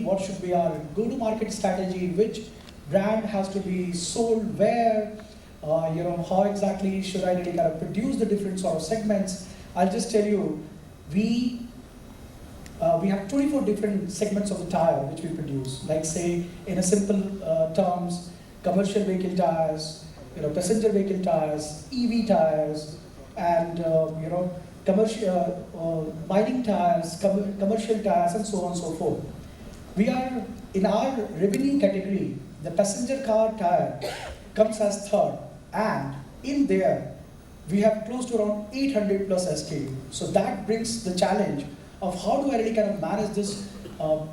what should be our go-to-market strategy, which brand has to be sold where, how exactly should I really kind of produce the different sort of segments. I'll just tell you, we have 24 different segments of the tire which we produce. Like say, in a simple terms, commercial vehicle tires, passenger vehicle tires, EV tires, and commercial mining tires, commercial tires, and so on and so forth. We are in our revenue category. The passenger car tire comes as third, and in there we have close to around 800 plus SKU. So that brings the challenge of how do I really kind of manage this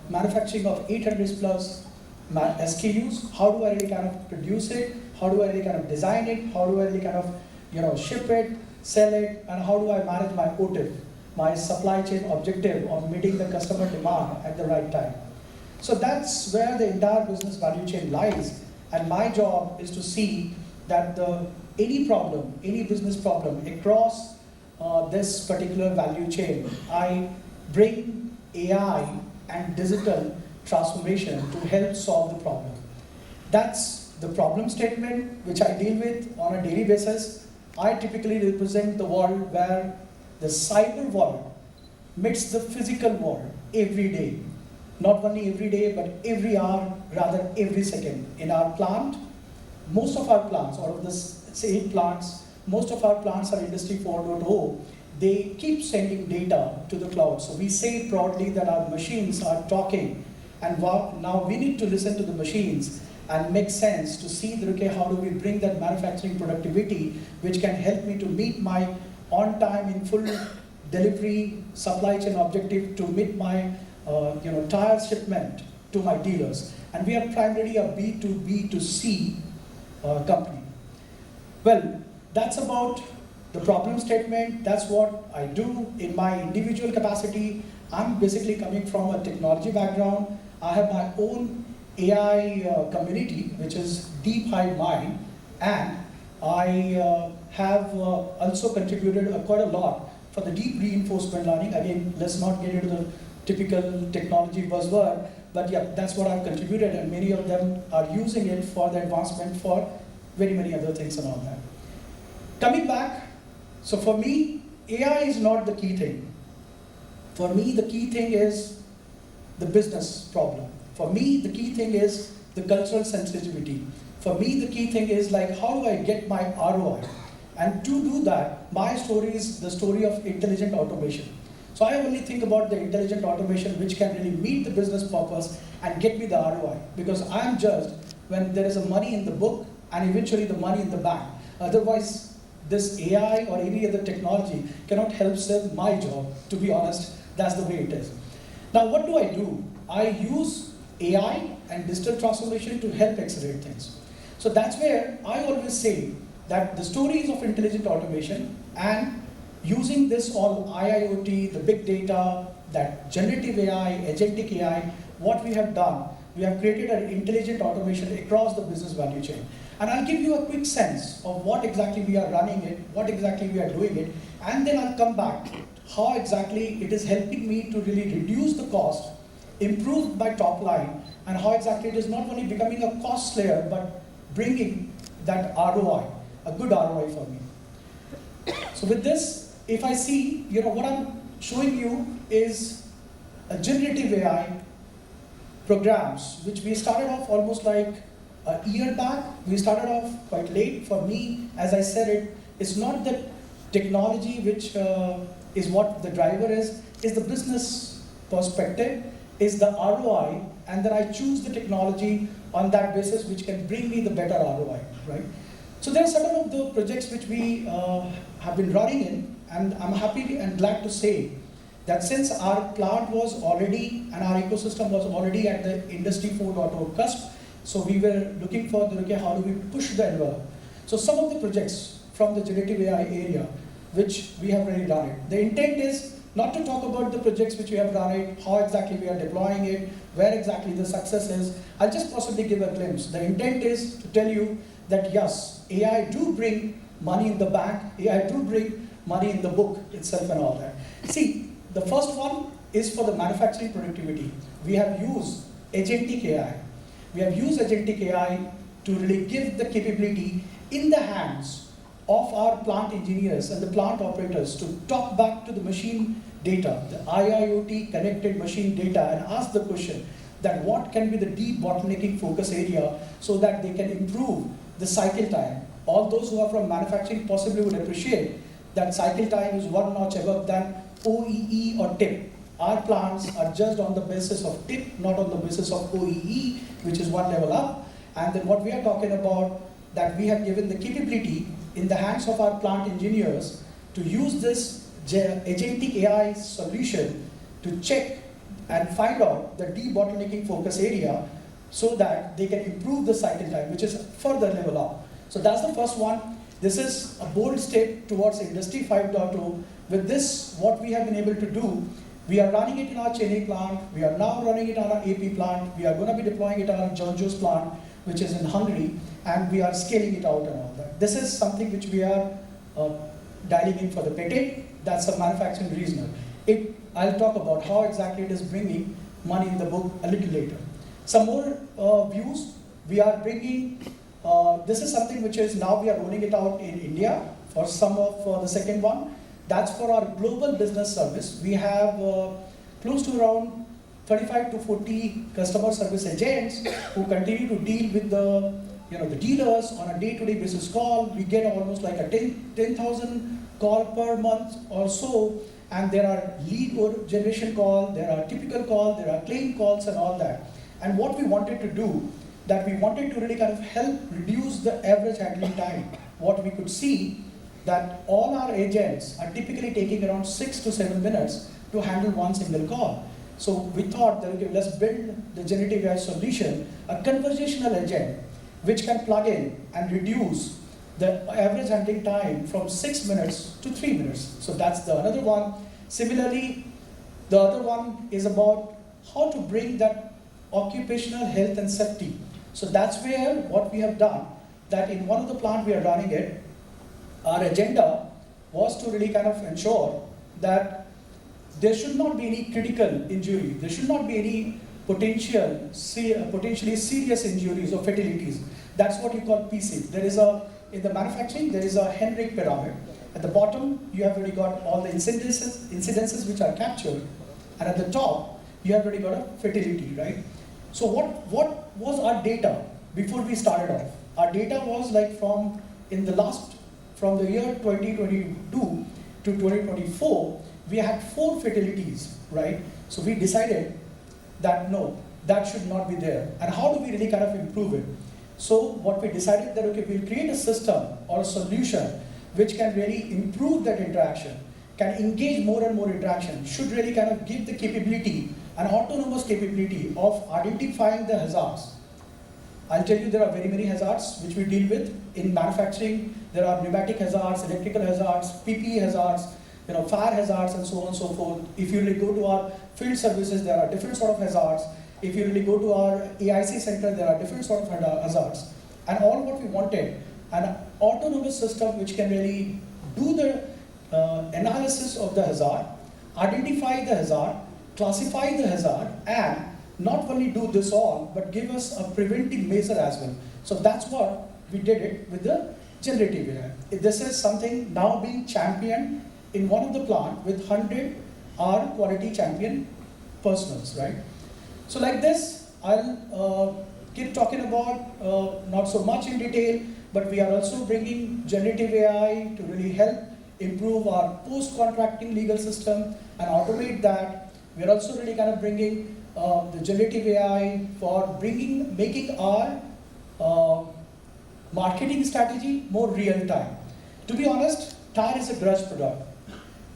manufacturing of 800 plus SKUs? How do I really kind of produce it? How do I really kind of design it? How do I really kind of ship it, sell it, and how do I manage my OTIF, my supply chain objective of meeting the customer demand at the right time? So that's where the entire business value chain lies, and my job is to see that any problem, any business problem across this particular value chain, I bring AI and digital transformation to help solve the problem. That's the problem statement which I deal with on a daily basis. I typically represent the world where the cyber world meets the physical world every day. Not only every day, but every hour, rather every second. In our plant, most of our plants, out of this say 8 plants, most of our plants are Industry 4.0. They keep sending data to the cloud. So we say proudly that our machines are talking, and now we need to listen to the machines and make sense to see that, okay, how do we bring that manufacturing productivity which can help me to meet my on time in full delivery supply chain objective, to meet my tire shipment to my dealers. And we are primarily a B2B2C company. Well, that's about the problem statement. That's what I do in my individual capacity. I'm basically coming from a technology background. I have my own AI community, which is Deep Hive Mind, and I have also contributed quite a lot for the deep reinforcement learning. Again, let's not get into the typical technology buzzword, but yeah, that's what I've contributed, and many of them are using it for the advancement for very many other things and all that. Coming back, so for me, AI is not the key thing. For me, the key thing is the business problem. For me, the key thing is the cultural sensitivity. For me, the key thing is like, how do I get my ROI? And to do that, my story is the story of intelligent automation. So I only think about the intelligent automation which can really meet the business purpose and get me the ROI. Because I am judged when there is a money in the book and eventually the money in the bank. Otherwise, this AI or any other technology cannot help serve my job. To be honest, that's the way it is. Now, what do? I use AI and digital transformation to help accelerate things. So that's where I always say that the stories of intelligent automation and using this all IIoT, the big data, that generative AI, agentic AI, what we have done, we have created an intelligent automation across the business value chain. And I'll give you a quick sense of what exactly we are running it, what exactly we are doing it, and then I'll come back how exactly it is helping me to really reduce the cost, improve my top line, and how exactly it is not only becoming a cost slayer, but bringing that ROI, a good ROI for me. So with this, if I see, what I'm showing you is a generative AI programs, which we started off almost like a year back. We started off quite late. For me, as I said, it's not the technology which is what the driver is the business perspective, is the ROI, and then I choose the technology on that basis which can bring me the better ROI, right? So there are certain of the projects which we have been running in, and I'm happy and glad to say that since our plant was already, and our ecosystem was already at the Industry 4.0 cusp, so we were looking for, how do we push the envelope? So some of the projects from the generative AI area, which we have already done it. The intent is not to talk about the projects which we have run it, how exactly we are deploying it, where exactly the success is. I'll just possibly give a glimpse. The intent is to tell you that yes, AI do bring money in the bank, AI do bring money in the book itself and all that. See, the first one is for the manufacturing productivity. We have used agentic AI. We have used agentic AI to really give the capability in the hands of our plant engineers and the plant operators to talk back to the machine data, the IIoT connected machine data, and ask the question that what can be the debottlenecking focus area so that they can improve the cycle time. All those who are from manufacturing possibly would appreciate that cycle time is one notch above than OEE or TIP. Our plants are judged on the basis of TIP, not on the basis of OEE, which is one level up. And then what we are talking about, that we have given the capability in the hands of our plant engineers to use this agentic AI solution to check and find out the debottlenecking focus area so that they can improve the cycle time, which is further level up. So that's the first one. This is a bold step towards Industry 5.0. With this, what we have been able to do, we are running it in our Chennai plant, we are now running it on our AP plant, we are going to be deploying it on our Jonjo's plant, which is in Hungary, and we are scaling it out and all that. This is something which we are dialing in for the patent. That's a manufacturing reasoner. I'll talk about how exactly it is bringing money in the book a little later. Some more views. We are bringing, this is something which is now we are rolling it out in India for some of the second one. That's for our global business service. We have close to around 35 to 40 customer service agents who continue to deal with the dealers on a day-to-day basis call. We get almost like a 10,000 call per month or so, and there are lead generation call, there are typical call, there are claim calls and all that. And what we wanted to do, that we wanted to really kind of help reduce the average handling time. What we could see that all our agents are typically taking around 6 to 7 minutes to handle one single call. So we thought that okay, let's build the generative AI solution, a conversational agent, which can plug in and reduce the average handling time from 6 minutes to 3 minutes. So that's the another one. Similarly, the other one is about how to bring that occupational health and safety. So that's where what we have done, that in one of the plant we are running it, our agenda was to really kind of ensure that there should not be any critical injury, there should not be any potentially serious injuries or fatalities. That's what you call PC. In the manufacturing, there is a Henrich pyramid. At the bottom, you have already got all the incidences which are captured, and at the top, you have already got a fatality, right? So what was our data before we started off? Our data was like from the year 2022 to 2024, we had 4 fatalities, right? So we decided that no, that should not be there. And how do we really kind of improve it? So what we decided that, okay, we'll create a system or a solution which can really improve that interaction, can engage more and more interaction, should really kind of give the capability, an autonomous capability of identifying the hazards. I'll tell you there are very many hazards which we deal with. In manufacturing, there are pneumatic hazards, electrical hazards, PPE hazards, fire hazards and so on and so forth. If you really go to our field services, there are different sort of hazards. If you really go to our AIC center, there are different sort of hazards. And all what we wanted, an autonomous system which can really do the analysis of the hazard, identify the hazard, classify the hazard, and not only do this all, but give us a preventive measure as well. So that's what we did it with the generative AI. This is something now being championed in one of the plant with 100 R quality champion personals, right? So like this, I'll keep talking about not so much in detail, but we are also bringing generative AI to really help improve our post-contracting legal system and automate that. We are also really kind of bringing the generative AI for making our marketing strategy more real time. To be honest, tire is a grudge product.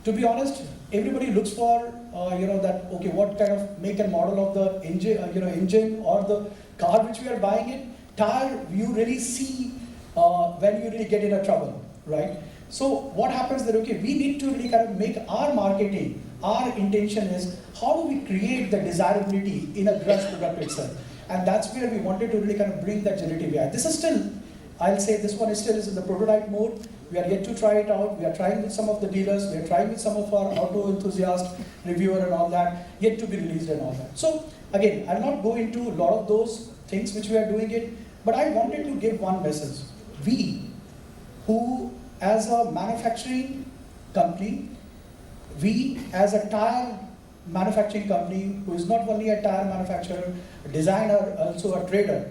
To be honest, everybody looks for that, okay, what kind of make and model of the engine or the car which we are buying it. Tire you really see when you really get in a trouble, right? So what happens that, okay, we need to really kind of make our marketing, our intention is how do we create the desirability in a grudge product itself. And that's where we wanted to really kind of bring that generative AI. This is still, I'll say this one is still in the prototype mode. We are yet to try it out. We are trying with some of the dealers. We are trying with some of our auto enthusiast, reviewer and all that, yet to be released and all that. So Again, I'll not go into a lot of those things which we are doing it, but I wanted to give one message. We, who as a manufacturing company, we as a tire manufacturing company, who is not only a tire manufacturer, a designer, also a trader,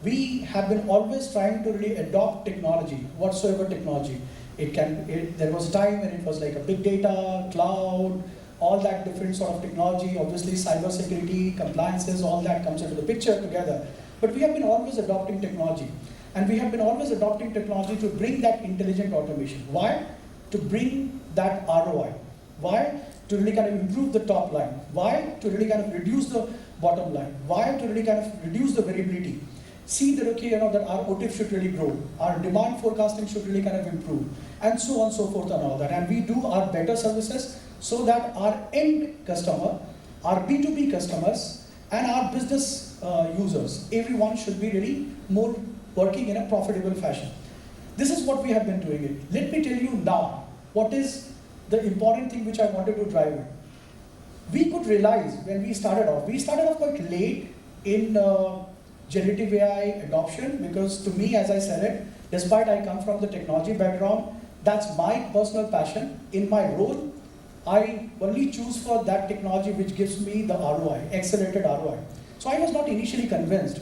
we have been always trying to really adopt technology, whatsoever technology. There was a time when it was like a big data, cloud, all that different sort of technology, obviously cyber security, compliances, all that comes into the picture together. But we have been always adopting technology. And we have been always adopting technology to bring that intelligent automation. Why? To bring that ROI. Why? To really kind of improve the top line. Why? To really kind of reduce the bottom line. Why? To really kind of reduce the variability. See that, okay, that our OTIF should really grow. Our demand forecasting should really kind of improve. And so on, so forth and all that. And we do our better services so that our end customer, our B2B customers, and our business users, everyone should be really more working in a profitable fashion. This is what we have been doing it. Let me tell you now, what is the important thing which I wanted to drive in. We could realize when we started off quite late in generative AI adoption, because to me, as I said it, despite I come from the technology background, that's my personal passion. In my role, I only choose for that technology which gives me the ROI, accelerated ROI. So I was not initially convinced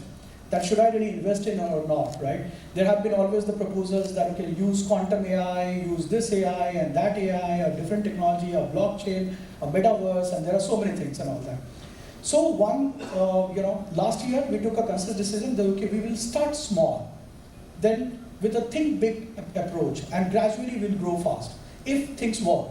that should I really invest in or not, right? There have been always the proposals that, okay, use quantum AI, use this AI and that AI, a different technology, a blockchain, a metaverse, and there are so many things and all that. So last year we took a conscious decision that, okay, we will start small, then with a think big approach, and gradually we'll grow fast, if things work.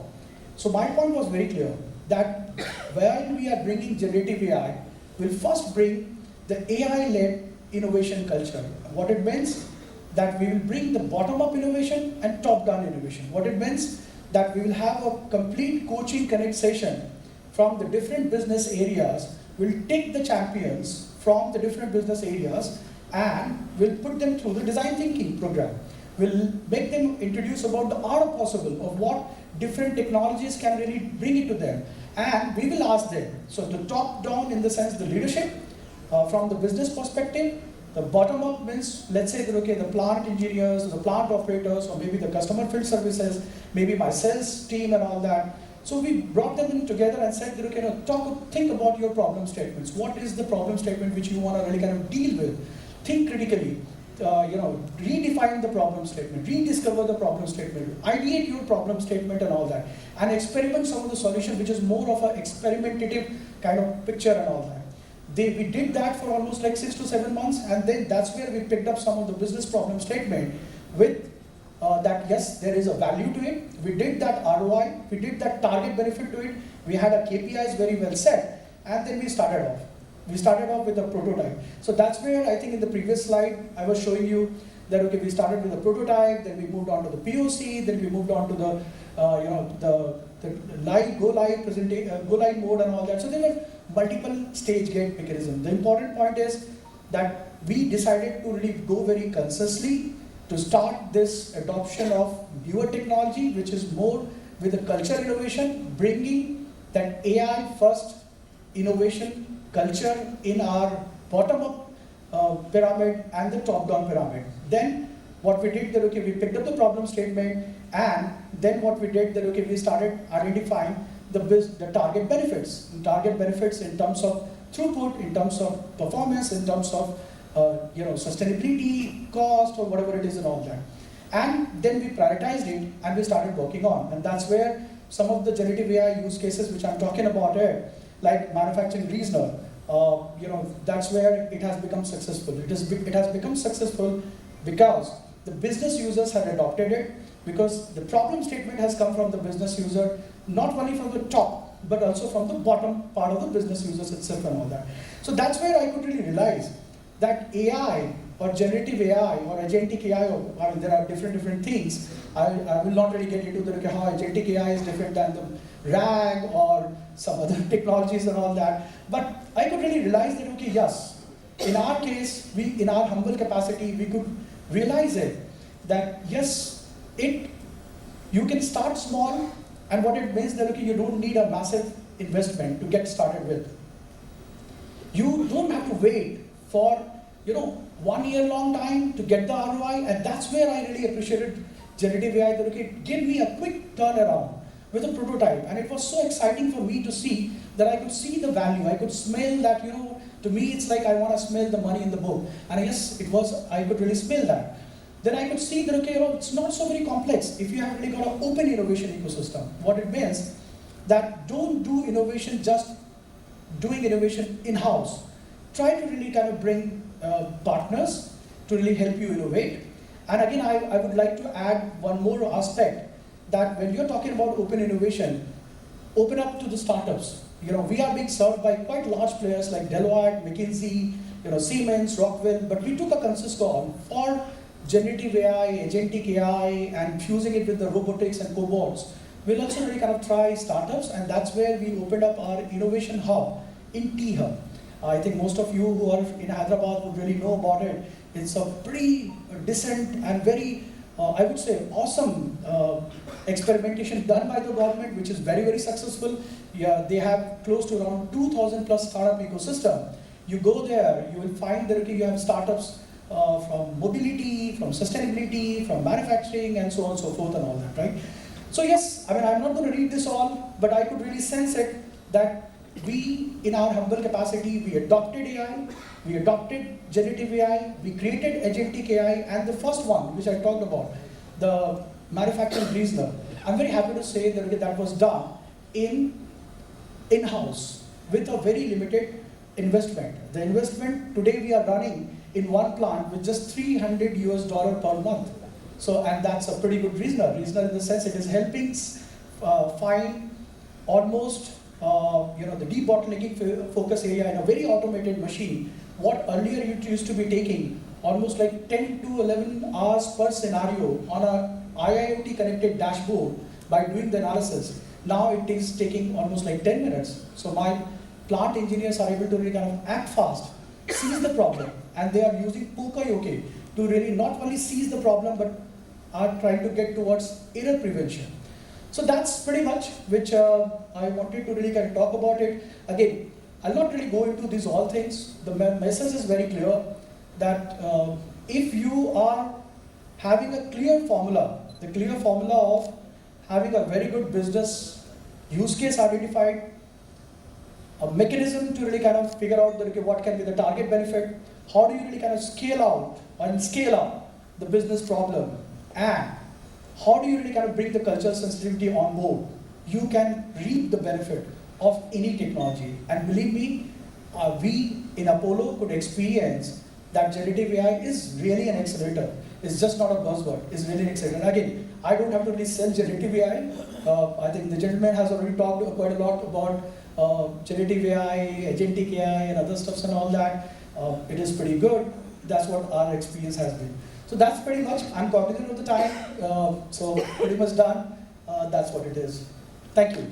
So my point was very clear, that while we are bringing generative AI, we'll first bring the AI-led innovation culture. What it means, that we will bring the bottom-up innovation and top-down innovation. What it means, that we will have a complete coaching connect session from the different business areas. We'll take the champions from the different business areas and we'll put them through the design thinking program. We'll make them introduce about the art of possible, of what different technologies can really bring it to them. And we will ask them, so the top down in the sense the leadership, from the business perspective, the bottom up means, let's say that, okay, the plant engineers, the plant operators, or maybe the customer field services, maybe my sales team and all that. So we brought them in together and said that, okay, think about your problem statements. What is the problem statement which you want to really kind of deal with? Think critically. Redefine the problem statement, rediscover the problem statement, ideate your problem statement and all that, and experiment some of the solution which is more of an experimentative kind of picture and all that. We did that for almost like 6 to 7 months, and then that's where we picked up some of the business problem statement with that yes, there is a value to it. We did that ROI, we did that target benefit to it, we had our KPIs very well set, and then we started off. We started off with a prototype. So that's where I think in the previous slide, I was showing you that, okay, we started with a prototype, then we moved on to the POC, then we moved on to the, go live mode and all that. So there were multiple stage gate mechanisms. The important point is that we decided to really go very consciously to start this adoption of newer technology, which is more with the culture innovation, bringing that AI first innovation culture in our bottom-up pyramid and the top-down pyramid. Then what we did, that, okay, we picked up the problem statement, and then what we did, that, okay, we started identifying the target benefits. Target benefits in terms of throughput, in terms of performance, in terms of sustainability, cost, or whatever it is and all that. And then we prioritized it and we started working on. And that's where some of the generative AI use cases which I'm talking about here, like manufacturing reasoner, that's where it has become successful. It has become successful because the business users have adopted it, because the problem statement has come from the business user, not only from the top, but also from the bottom part of the business users itself and all that. So that's where I could really realize that AI or generative AI or agentic AI, I mean, there are different things. I will not really get into how agentic AI is different than the RAG or some other technologies and all that. But I could really realize that, okay, yes, in our case, in our humble capacity, we could realize it, that yes, you can start small, and what it means that, okay, you don't need a massive investment to get started with. You don't have to wait for 1 year long time to get the ROI, and that's where I really appreciated generative AI. That okay, give me a quick turnaround with a prototype, and it was so exciting for me to see that I could see the value. I could smell that. To me, it's like I want to smell the money in the book, and yes, it was. I could really smell that. Then I could see that okay, it's not so very complex if you have really got an open innovation ecosystem. What it means that don't do innovation just doing innovation in-house. Try to really kind of bring partners to really help you innovate. And again, I would like to add one more aspect, that when you're talking about open innovation, open up to the startups. We are being served by quite large players like Deloitte, McKinsey, Siemens, Rockwell, but we took a conscious call for generative AI, agentic AI, and fusing it with the robotics and cobots. We'll also really kind of try startups, and that's where we opened up our innovation hub in T-Hub. I think most of you who are in Hyderabad would really know about it. It's a pretty decent and very, I would say, awesome experimentation done by the government, which is very, very successful. Yeah, they have close to around 2,000 plus startup ecosystem. You go there, you will find that you have startups from mobility, from sustainability, from manufacturing, and so on and so forth and all that, right? So yes, I mean, I'm not going to read this all, but I could really sense it that we, in our humble capacity, we adopted AI, we adopted generative AI, we created agentic AI, and the first one, which I talked about, the manufacturing reasoner, I'm very happy to say that that was done in-house with a very limited investment. The investment today we are running in one plant with just $300 per month. So, and that's a pretty good reasoner. Reasoner in the sense it is helping find almost the debottlenecking focus area in a very automated machine. What earlier it used to be taking almost like 10 to 11 hours per scenario on a IIoT connected dashboard by doing the analysis. Now it is taking almost like 10 minutes. So my plant engineers are able to really kind of act fast, seize the problem, and they are using Poka-Yoke to really not only seize the problem but are trying to get towards error prevention. So that's pretty much which I wanted to really kind of talk about it. Again, I'll not really go into these all things. The message is very clear that if you are having a clear formula, the clear formula of having a very good business use case identified, a mechanism to really kind of figure out that, okay, what can be the target benefit, how do you really kind of scale out and scale up the business problem, and how do you really kind of bring the cultural sensitivity on board, you can reap the benefit of any technology. And believe me, we in Apollo could experience that generative AI is really an accelerator. It's just not a buzzword, it's really an accelerator. Again, I don't have to really sell generative AI. I think the gentleman has already talked quite a lot about generative AI, agentic AI, and other stuffs and all that. It is pretty good. That's what our experience has been. So that's pretty much, I'm cognizant of the time, so pretty much done. That's what it is. Thank you.